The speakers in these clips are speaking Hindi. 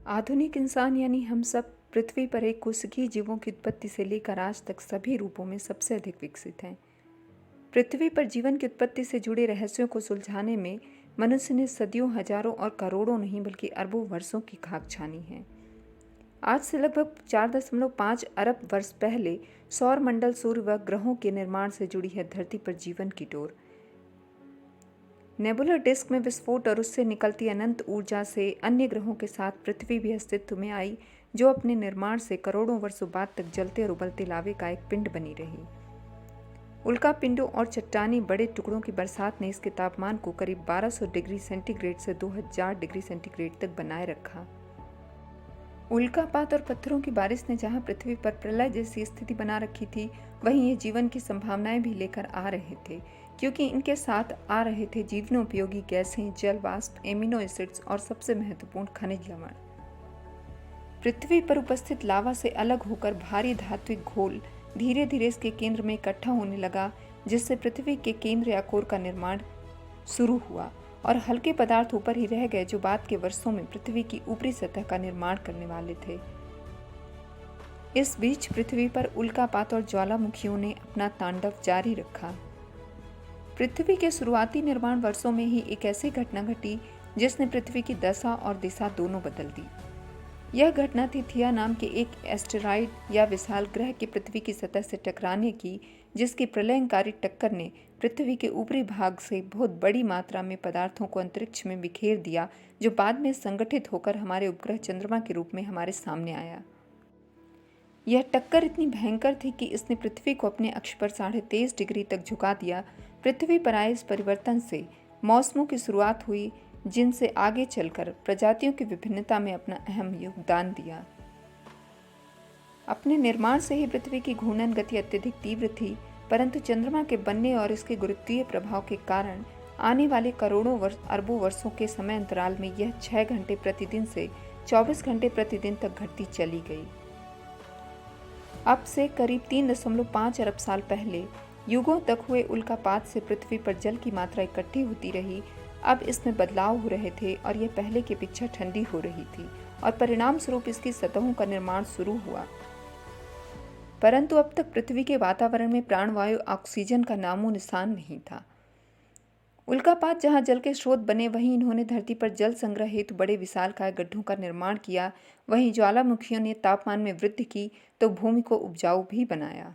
आधुनिक इंसान यानी हम सब पृथ्वी पर एक कोशिकीय जीवों की उत्पत्ति से लेकर आज तक सभी रूपों में सबसे अधिक विकसित हैं। पृथ्वी पर जीवन की उत्पत्ति से जुड़े रहस्यों को सुलझाने में मनुष्य ने सदियों, हजारों और करोड़ों नहीं बल्कि अरबों वर्षों की खाक छानी है। आज से लगभग 4.5 अरब वर्ष पहले सौर मंडल, सूर्य व ग्रहों के निर्माण से जुड़ी है धरती पर जीवन की डोर। नेबुलर डिस्क में विस्फोट और उससे निकलती अनंत ऊर्जा से अन्य ग्रहों के साथ पृथ्वी भी अस्तित्व में आई, जो अपने निर्माण से करोड़ों वर्षों बाद तक जलते और उबलते लावे का एक पिंड बनी रही। उल्का पिंडों और चट्टानी बड़े टुकड़ों की बरसात ने इसके तापमान को करीब 1200 डिग्री सेंटीग्रेड से 2000 डिग्री सेंटीग्रेड तक बनाए रखा। उल्कापात और पत्थरों की बारिश ने जहां पृथ्वी पर प्रलय जैसी स्थिति बना रखी थी, वहीं ये जीवन की संभावनाएं भी लेकर आ रहे थे, क्योंकि इनके साथ आ रहे थे जीवनोपयोगी गैसें, जल वाष्प, एमिनो एसिड्स और सबसे महत्वपूर्ण खनिज लवण। पृथ्वी पर उपस्थित लावा से अलग होकर भारी धात्विक घोल धीरे धीरे इसके केंद्र में इकट्ठा होने लगा, जिससे पृथ्वी के केंद्र या कोर का निर्माण शुरू हुआ और हल्के पदार्थ ऊपर ही रह गए, जो बाद के वर्षों में पृथ्वी की ऊपरी सतह का निर्माण करने वाले थे। इस बीच पृथ्वी पर उल्कापात और ज्वालामुखियों ने अपना तांडव जारी रखा। पृथ्वी के शुरुआती निर्माण वर्षों में ही एक ऐसी घटना घटी जिसने पृथ्वी की दशा और दिशा दोनों बदल दी। यह घटना थी थिया नाम के एक एस्टेरॉयड या विशाल ग्रह के पृथ्वी की सतह से टकराने की, जिसकी प्रलयंकारी टक्कर ने पृथ्वी के ऊपरी भाग से बहुत बड़ी मात्रा में पदार्थों को अंतरिक्ष में बिखेर दिया, जो बाद में संगठित होकर हमारे उपग्रह चंद्रमा के रूप में हमारे सामने आया। यह टक्कर इतनी भयंकर थी कि इसने पृथ्वी को अपने अक्ष पर 23.5 डिग्री तक झुका दिया। पृथ्वी पर आए इस परिवर्तन से मौसमों की शुरुआत हुई, जिनसे आगे चलकर प्रजातियों की विभिन्नता में अपना अहम योगदान दिया। अपने निर्माण से ही पृथ्वी की घूर्णन गति अत्यधिक तीव्र थी, परंतु चंद्रमा के बनने और इसके गुरुत्वीय प्रभाव के कारण आने वाले करोड़ों अरबों वर्षों के समय अंतराल में यह 6 घंटे प्रतिदिन से 24 घंटे प्रतिदिन तक घटती चली गई। अब से करीब 3.5 अरब साल पहले युगों तक हुए उल्कापात से पृथ्वी पर जल की मात्रा इकट्ठी होती रही। अब इसमें बदलाव हो रहे थे और यह पहले की अपेक्षा ठंडी हो रही थी और परिणाम स्वरूप इसकी सतहों का निर्माण शुरू हुआ। परंतु अब तक पृथ्वी के वातावरण में प्राणवायु, ऑक्सीजन का नामो निशान नहीं था। उल्कापात जहां जल के स्रोत बने, वहीं इन्होंने धरती पर जल संग्रह हेतु बड़े विशालकाय गड्ढों का निर्माण किया। वहीं ज्वालामुखियों ने तापमान में वृद्धि की तो भूमि को उपजाऊ भी बनाया।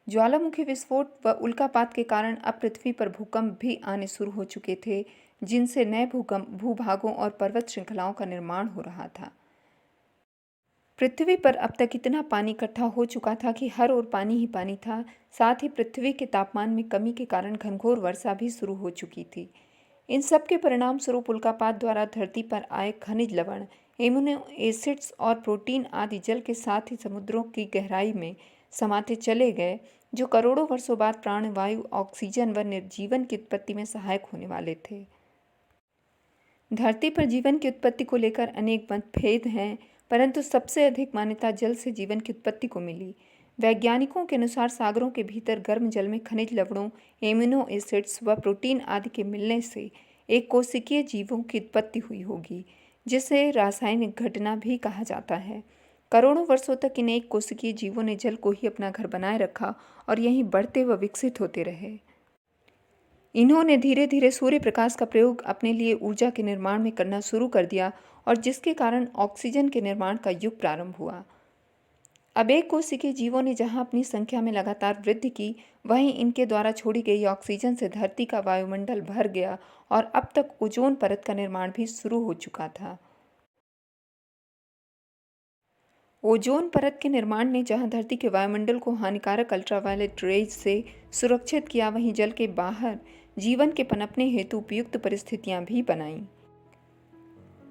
ज्वालामुखी विस्फोट व उल्कापात के कारण अब पृथ्वी पर भूकंप भी आने शुरू हो चुके थे, जिनसे नए भूभागों और पर्वत श्रृंखलाओं का निर्माण हो रहा था। पृथ्वी पर अब तक इतना पानी इकट्ठा हो चुका था कि हर ओर पानी ही पानी था। साथ ही पृथ्वी के तापमान में कमी के कारण घनघोर वर्षा भी शुरू हो चुकी थी। इन सब के परिणाम स्वरूप उल्कापात द्वारा धरती पर आए खनिज लवण, एमिनो एसिड्स और प्रोटीन आदि जल के साथ ही समुद्रों की गहराई में समाते चले गए, जो करोड़ों वर्षों बाद प्राणवायु, ऑक्सीजन व निर्जीवन की उत्पत्ति में सहायक होने वाले थे। धरती पर जीवन की उत्पत्ति को लेकर अनेक मतभेद हैं, परंतु सबसे अधिक मान्यता जल से जीवन की उत्पत्ति को मिली। वैज्ञानिकों के अनुसार सागरों के भीतर गर्म जल में खनिज लवणों, एमिनो एसिड्स व प्रोटीन आदि के मिलने से एक कोशिकीय जीवों की उत्पत्ति हुई होगी, जिसे रासायनिक घटना भी कहा जाता है। करोड़ों वर्षों तक इन एक कोशिकीय जीवों ने जल को ही अपना घर बनाए रखा और यहीं बढ़ते व विकसित होते रहे। इन्होंने धीरे धीरे सूर्य प्रकाश का प्रयोग अपने लिए ऊर्जा के निर्माण में करना शुरू कर दिया और जिसके कारण ऑक्सीजन के निर्माण का युग प्रारंभ हुआ। अब एक कोशिकीय जीवों ने जहां अपनी संख्या में लगातार वृद्धि की, वहीं इनके द्वारा छोड़ी गई ऑक्सीजन से धरती का वायुमंडल भर गया और अब तक ओजोन परत का निर्माण भी शुरू हो चुका था। ओजोन परत के निर्माण ने जहां धरती के वायुमंडल को हानिकारक अल्ट्रावायलेट रेज से सुरक्षित किया, वहीं जल के बाहर जीवन के पनपने हेतु उपयुक्त परिस्थितियां भी बनाईं।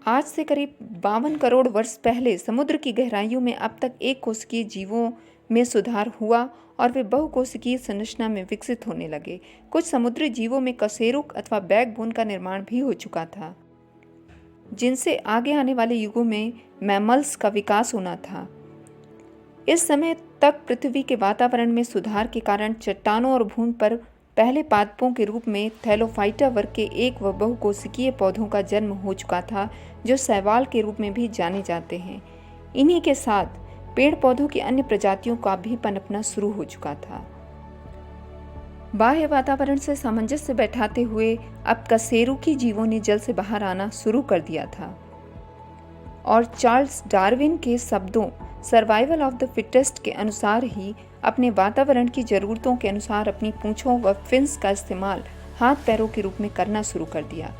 आज से करीब 52 करोड़ वर्ष पहले समुद्र की गहराइयों में अब तक एक कोशिकीय जीवों में सुधार हुआ और वे बहुकोशिकीय संरचना में विकसित होने लगे। कुछ समुद्री जीवों में कशेरुक अथवा बैकबोन का निर्माण भी हो चुका था, जिनसे आगे आने वाले युगों में मैमल्स का विकास होना था। इस समय तक पृथ्वी के वातावरण में सुधार के कारण चट्टानों और भूमि पर पहले पादपों के रूप में थैलोफाइटा वर्ग के एक व बहुकोशिकीय पौधों का जन्म हो चुका था, जो शैवाल के रूप में भी जाने जाते हैं। इन्हीं के साथ पेड़ पौधों की अन्य प्रजातियों का भी पनपना शुरू हो चुका था। बाह्य वातावरण से सामंजस्य बैठाते हुए अब कशेरुकी जीवों ने जल से बाहर आना शुरू कर दिया था और चार्ल्स डार्विन के शब्दों सर्वाइवल ऑफ द फिटेस्ट के अनुसार ही अपने वातावरण की ज़रूरतों के अनुसार अपनी पूंछों व फिन्स का इस्तेमाल हाथ पैरों के रूप में करना शुरू कर दिया।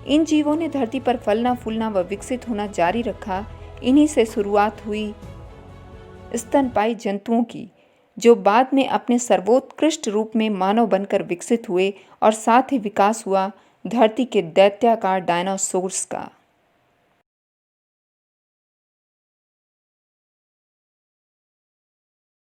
इन जीवों ने धरती पर फलना फूलना व विकसित होना जारी रखा। इन्हीं से शुरुआत हुई स्तनपायी जंतुओं की, जो बाद में अपने सर्वोत्कृष्ट रूप में मानव बनकर विकसित हुए और साथ ही विकास हुआ धरती के दैत्याकार डायनासोर्स का।